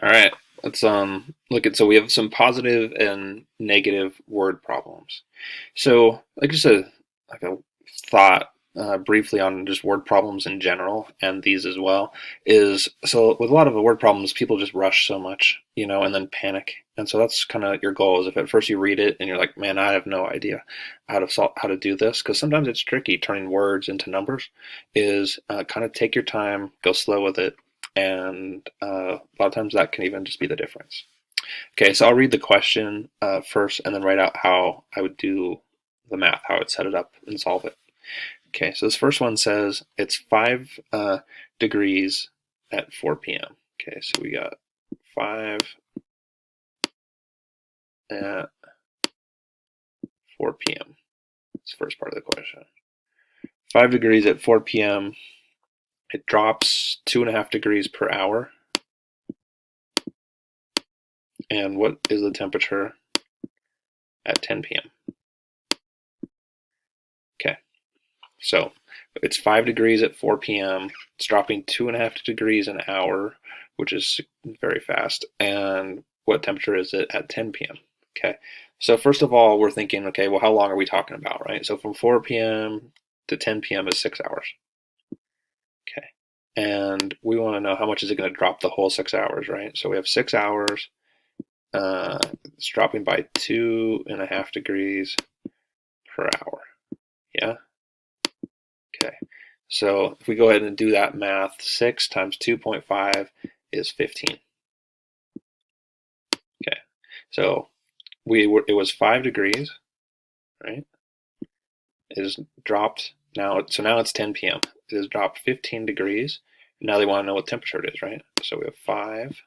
All right, let's look at, so we have some positive and negative word problems. So like just a thought briefly on just word problems in general, and these as well, is so with a lot of the word problems people just rush so much, and then panic. And so that's kind of your goal, is if at first you read it and you're like, man, I have no idea how to do this, because sometimes it's tricky turning words into numbers, is kind of take your time, go slow with it, and a lot of times that can even just be the difference. Okay, so I'll read the question first and then write out how I would do the math, how I would set it up and solve it. Okay, so this first one says it's 5 degrees at 4 p.m. Okay, so we got 5 at 4 p.m. That's the first part of the question. 5 degrees at 4 p.m. It drops 2.5 degrees per hour. And what is the temperature at 10 p.m.? Okay, so it's 5 degrees at 4 p.m. It's dropping 2.5 degrees an hour, which is very fast. And what temperature is it at 10 p.m.? Okay, so first of all, we're thinking, okay, well, how long are we talking about, right? So from 4 p.m. to 10 p.m. is 6 hours. Okay, and we want to know how much is it going to drop the whole 6 hours, right? So we have 6 hours. It's dropping by 2.5 degrees per hour. Yeah. Okay. So if we go ahead and do that math, 6 times 2.5 is 15. Okay. So it was 5 degrees, right? It has dropped now. So now it's 10 p.m. It has dropped 15 degrees. Now they want to know what temperature it is, right? So we have 5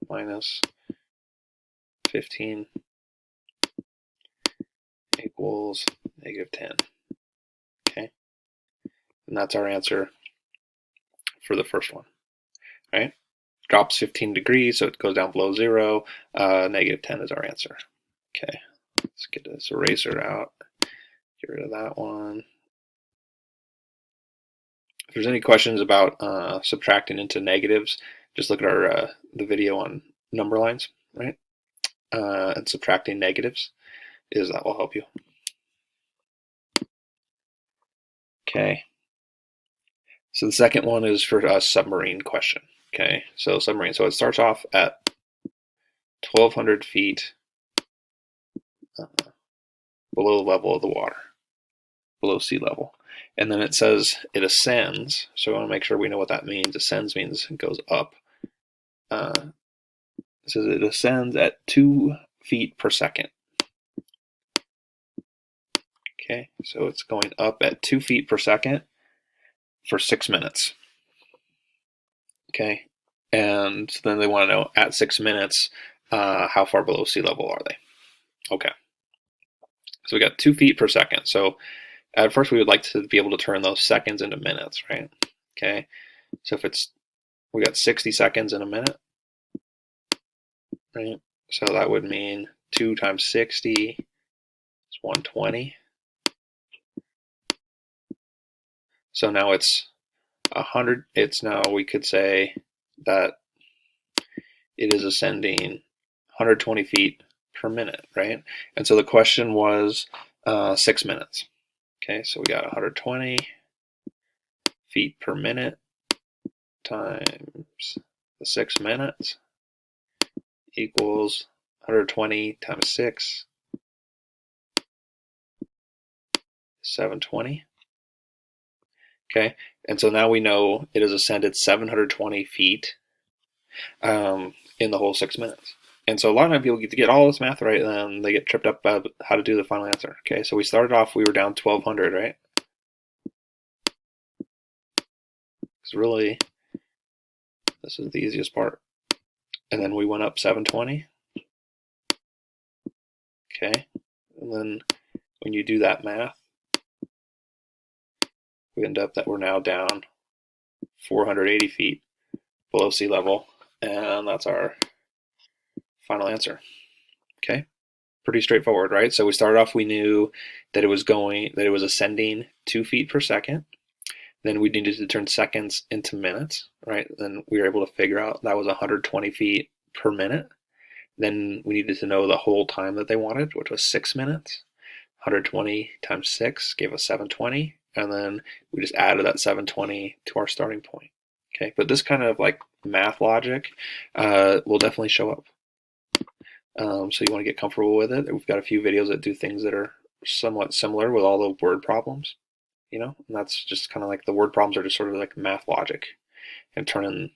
minus 15 equals -10. Okay, and that's our answer for the first one, right? Drops 15 degrees, so it goes down below 0. -10 is our answer. Okay, let's get this eraser out. Get rid of that one. If there's any questions about subtracting into negatives, just look at our the video on number lines, right? And subtracting negatives, that will help you. Okay. So the second one is for a submarine question. Okay, so submarine. So it starts off at 1,200 feet below the level of the water, below sea level. And then it says it ascends. So we want to make sure we know what that means. Ascends means it goes up. It says it ascends at 2 feet per second. Okay, so it's going up at 2 feet per second for 6 minutes. Okay, and then they want to know at 6 minutes, how far below sea level are they? Okay, so we got 2 feet per second. So at first we would like to be able to turn those seconds into minutes, right? Okay, so if we got 60 seconds in a minute, right? So that would mean 2 times 60 is 120. So now it's 100. It's now, we could say that it is ascending 120 feet per minute, right? And so the question was 6 minutes. Okay, so we got 120 feet per minute times the 6 minutes equals 120 times 6, 720. Okay, and so now we know it has ascended 720 feet in the whole 6 minutes. And so a lot of people get all this math right, and then they get tripped up about how to do the final answer. Okay, so we started off, we were down 1,200, right? Because really, this is the easiest part. And then we went up 720. Okay, and then when you do that math, we end up that we're now down 480 feet below sea level, and that's our final answer. Okay, pretty straightforward, right? So we started off, we knew that it was ascending 2 feet per second. Then we needed to turn seconds into minutes, right? Then we were able to figure out that was 120 feet per minute. Then we needed to know the whole time that they wanted, which was 6 minutes. 120 times 6 gave us 720, and then we just added that 720 to our starting point. Okay, but this kind of like math logic will definitely show up. So you want to get comfortable with it. We've got a few videos that do things that are somewhat similar with all the word problems, and that's just kind of like the word problems are just sort of like math logic and turning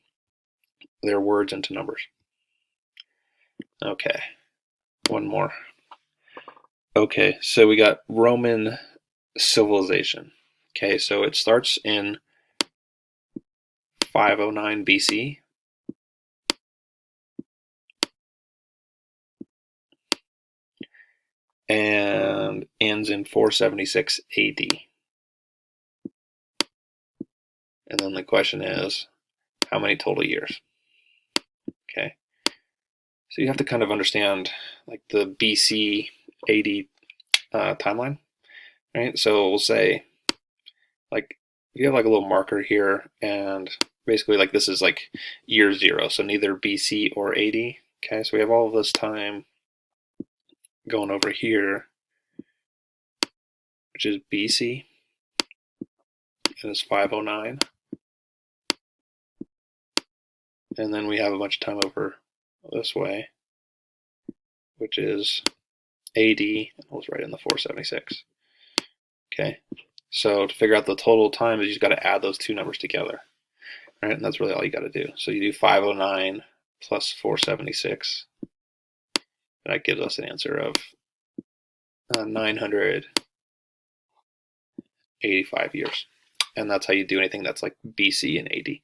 their words into numbers. Okay, one more. Okay, so we got Roman civilization. Okay, so it starts in 509 BC. And ends in 476 AD. And then the question is, how many total years? Okay. So you have to kind of understand like the BC AD timeline, right? So we'll say like you have like a little marker here, and basically like this is like year 0, so neither BC or AD. Okay, so we have all of this time going over here, which is BC, and it's 509. And then we have a bunch of time over this way, which is AD, and we'll write in the 476. Okay, so to figure out the total time, you just got to add those two numbers together, right? And that's really all you got to do. So you do 509 plus 476. That gives us an answer of 985 years. And that's how you do anything that's like BC and AD.